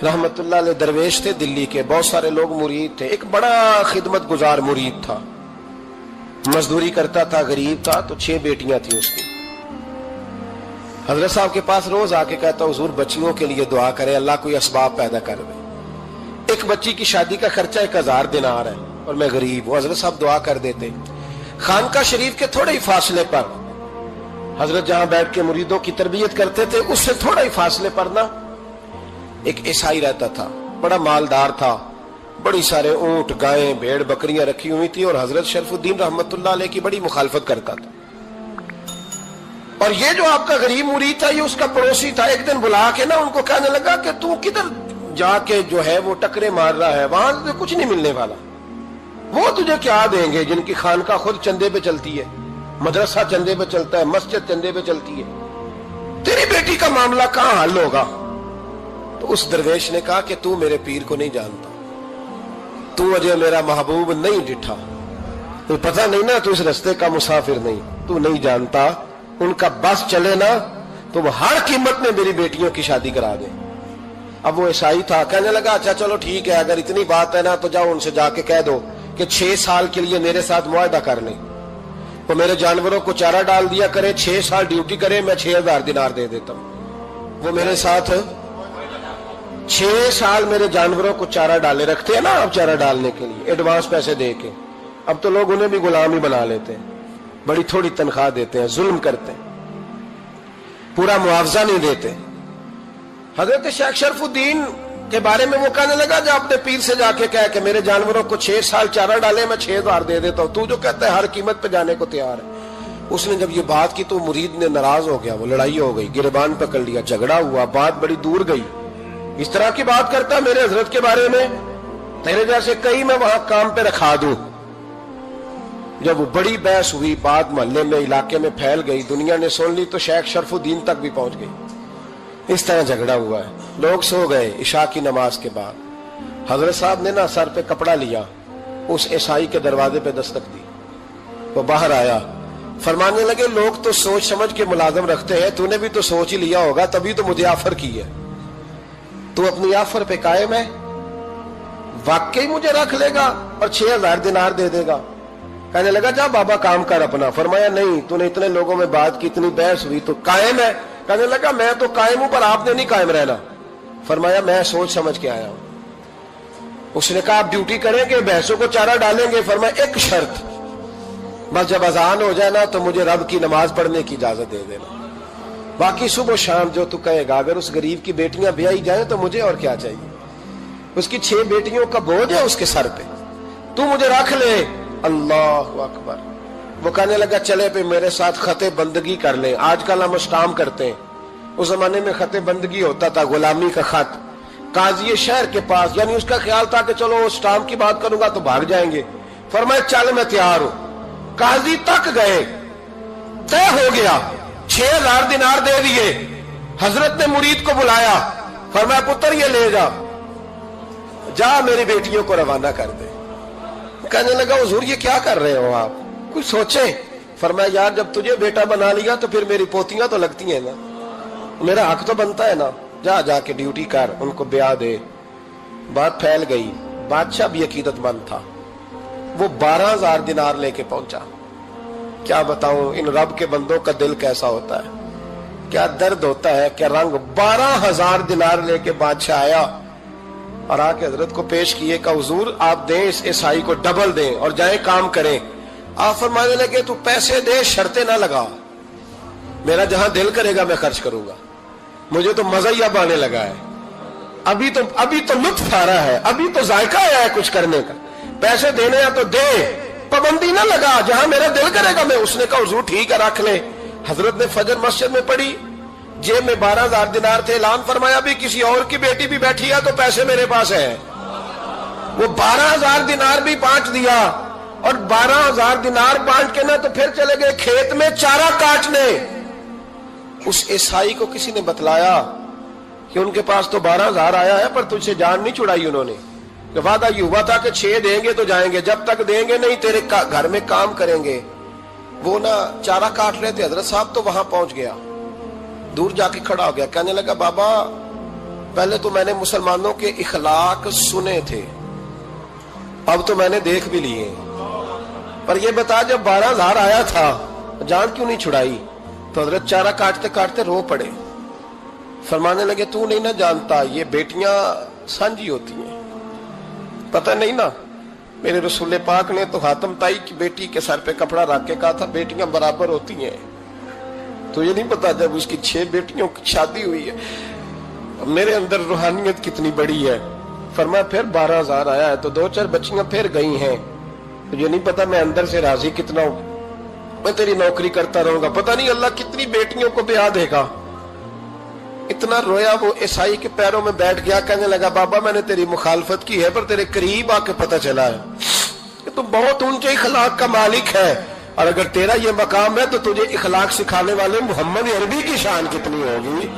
रहमतुल्लाह अलैह दरवेश थे दिल्ली के, बहुत सारे लोग मुरीद थे। एक बड़ा खिदमत गुजार मुरीद था, मजदूरी करता था, गरीब था, तो 6 बेटियां थी उसकी। हजरत साहब के पास रोज आके कहता, हुजूर बच्चियों के लिए दुआ करें, अल्लाह कोई असबाब पैदा कर दे। एक बच्ची की शादी का खर्चा 1000 दिनार है और मैं गरीब हूं। हजरत साहब दुआ कर देते। खानका शरीफ के थोड़े ही फासले पर, हजरत जहां बैठ के मुरीदों की तरबियत करते थे, उससे थोड़ा ही फासले पर ना एक ईसाई रहता था, बड़ा मालदार था, बड़ी सारे ऊंट, गायें, भेड़, बकरियां रखी हुई थी, और हजरत शरफुद्दीन रहमतुल्लाह अलैह की बड़ी मुखालफत करता था। और ये जो आपका गरीब मुरीद था, ये उसका पड़ोसी था। एक दिन बुला के ना उनको कहने लगा कि तू किधर जाके जो है वो टकरे मार रहा है, वहां से कुछ नहीं मिलने वाला। वो तुझे क्या देंगे जिनकी खानका खुद चंदे पे चलती है, मदरसा चंदे पे चलता है, मस्जिद चंदे पे चलती है, तेरी बेटी का मामला कहां हल होगा? तो उस दरवेश ने कहा कि तू मेरे पीर को नहीं जानता, तू अजय मेरा महबूब नहीं डिठा, तो पता नहीं ना, तू इस रास्ते का मुसाफिर नहीं, तू नहीं जानता। उनका बस चले ना तो वो हर कीमत में मेरी बेटियों की शादी करा दे। अब वो ईसाई था, कहने लगा अच्छा चलो ठीक है, अगर इतनी बात है ना तो जाओ उनसे जाके कह दो कि 6 साल के लिए मेरे साथ मुआहदा कर ले, तो मेरे जानवरों को चारा डाल दिया करे, 6 साल ड्यूटी करे, मैं 6000 दिनार दे देता हूं। वो मेरे साथ 6 साल मेरे जानवरों को चारा डाले, रखते हैं ना आप चारा डालने के लिए एडवांस पैसे दे के। अब तो लोग उन्हें भी गुलाम ही बना लेते हैं, बड़ी थोड़ी तनख्वाह देते हैं, जुल्म करते हैं, पूरा मुआवजा नहीं देते। हजरत शेख शरफुद्दीन के बारे में वो कहने लगा, जब अपने पीर से जाके कह के मेरे जानवरों को 6 साल चारा डाले, मैं 6000 दे देता हूं, तू जो कहता है हर कीमत पे जाने को तैयार है। उसने जब ये बात की तो मुरीद ने नाराज हो गया, वो लड़ाई हो गई, गिरबान पकड़ लिया, झगड़ा हुआ, बात बड़ी दूर गई। इस तरह की बात करता मेरे हजरत के बारे में, तेरे जैसे कई मैं वहां काम पे रखा दूं। जब वो बड़ी बहस हुई, बात मोहल्ले में, इलाके में फैल गई, दुनिया ने सुन ली, तो शेख शरफुद्दीन तक भी पहुंच गई। इस तरह झगड़ा हुआ है। लोग सो गए इशा की नमाज के बाद। हजरत साहब ने ना सर पे कपड़ा लिया, उस ईसाई के दरवाजे पे दस्तक दी, वो बाहर आया, फरमाने लगे लोग तो सोच समझ के मुलाजम रखते हैं, तूने भी तो सोच ही लिया होगा, तभी तो मुझे ऑफर की है। तू अपनी ऑफर पे कायम है? वाकई मुझे रख लेगा और 6000 दिनार दे देगा? कहने लगा जा बाबा काम कर अपना। फरमाया नहीं, तूने इतने लोगों में बात की, इतनी बहस हुई, तो कायम है? कहने लगा मैं तो कायम हूं, पर आपने नहीं कायम रहना। फरमाया मैं सोच समझ के आया हूं। उसने कहा आप ड्यूटी करेंगे, भैंसों को चारा डालेंगे? फरमाया एक शर्त, बस जब अजान हो जाए ना तो मुझे रब की नमाज पढ़ने की इजाजत दे देना, बाकी सुबह शाम जो तू कहेगा। अगर उस गरीब की बेटियां ब्याही जाए तो मुझे और क्या चाहिए? उसकी 6 बेटियों का बोझ है उसके सर पे, तू मुझे रख ले। अल्लाह अकबर। वो कहने लगा चले पे मेरे साथ खते बंदगी कर ले, आजकल हम स्टाम करते हैं, उस जमाने में खते बंदगी होता था, गुलामी का खत। काजी शहर के पास, यानी उसका ख्याल था कि चलो स्टाम की बात करूंगा तो भाग जाएंगे। फरमाया चल मैं तैयार हूं। काजी तक गए, तय हो गया, 6000 दिनार दे दिए। हजरत ने मुरीद को बुलाया, फरमाया पुत्र ये ले जा मेरी बेटियों को रवाना कर दे। कहने लगा हुजूर ये क्या कर रहे हो आप, कुछ सोचे? फरमाया यार जब तुझे बेटा बना लिया तो फिर मेरी पोतियां तो लगती हैं ना, मेरा हक तो बनता है ना, जा जाके ड्यूटी कर, उनको ब्याह दे। बात फैल गई। बादशाह भी अकीदतमंद था, वो 12000 दिनार लेके पहुंचा। क्या बताऊं इन रब के बंदों का दिल कैसा होता है, क्या दर्द होता है, क्या रंग। 12000 दिनार लेके बादशाह आया और आके हजरत को पेश किए का हुजूर आप दें इस ईसाई को डबल दें और जाए काम करें। आप फरमाने लगे तू पैसे दे, शर्तें ना लगा, मेरा जहां दिल करेगा मैं खर्च करूंगा, मुझे तो मजा ही अब आने लगा है, अभी तो लुत्फ आ रहा है, अभी तो जायका आया है कुछ करने का, पैसे देने या तो दे, पाबंदी ना लगा, जहां मेरा दिल करेगा मैं। उसने कहा हुजूर ठीक है रख ले। हजरत ने फजर मस्जिद में पढ़ी, जेब में 12000 दिनार थे, ऐलान फरमाया भी किसी और की बेटी भी बैठी है तो पैसे मेरे पास है। वो 12000 दिनार भी बांट दिया, और 12000 दिनार बांट के ना तो फिर चले गए खेत में चारा काटने। उस ईसाई को किसी ने बतलाया कि उनके पास तो 12000 आया है, पर तुझसे जान नहीं छुड़ाई उन्होंने। वादा ये हुआ था कि 6 देंगे तो जाएंगे, जब तक देंगे नहीं तेरे घर में काम करेंगे। वो ना चारा काट रहे थे, हजरत साहब तो वहां पहुंच गया, दूर जाके खड़ा हो गया, कहने लगा बाबा پہلے تو میں نے مسلمانوں کے اخلاق سنے تھے، اب تو میں نے دیکھ بھی لیے، پر یہ بتا جب 12,000 آیا تھا جان کیوں نہیں چھڑائی؟ تو حضرت چارہ کاٹتے کاٹتے رو پڑے، فرمانے لگے تو نہیں نہ جانتا یہ بیٹیاں سانجی ہوتی ہیں، پتہ نہیں نا، میرے رسول پاک نے تو حاتم تائی کی بیٹی کے سر پہ کپڑا رکھ کے کہا تھا بیٹیاں برابر ہوتی ہیں، تو یہ نہیں پتا جب اس کی 6 بیٹیوں کی شادی ہوئی ہے میرے اندر روحانیت کتنی بڑی ہے۔ فرمایا پھر 12,000 آیا ہے تو 2-4 بچیاں پھر گئی ہیں، تو یہ نہیں پتا میں اندر سے راضی کتنا ہوں، میں تیری نوکری کرتا رہوں گا، پتہ نہیں اللہ کتنی بیٹیوں کو بیاہ دے گا۔ اتنا رویا وہ عیسائی کے پیروں میں بیٹھ گیا، کہنے لگا بابا میں نے تیری مخالفت کی ہے پر تیرے قریب آ کے پتہ چلا ہے کہ تو بہت اونچے اخلاق کا مالک ہے، اور اگر تیرا یہ مقام ہے تو تجھے اخلاق سکھانے والے محمد عربی کی شان کتنی ہوگی۔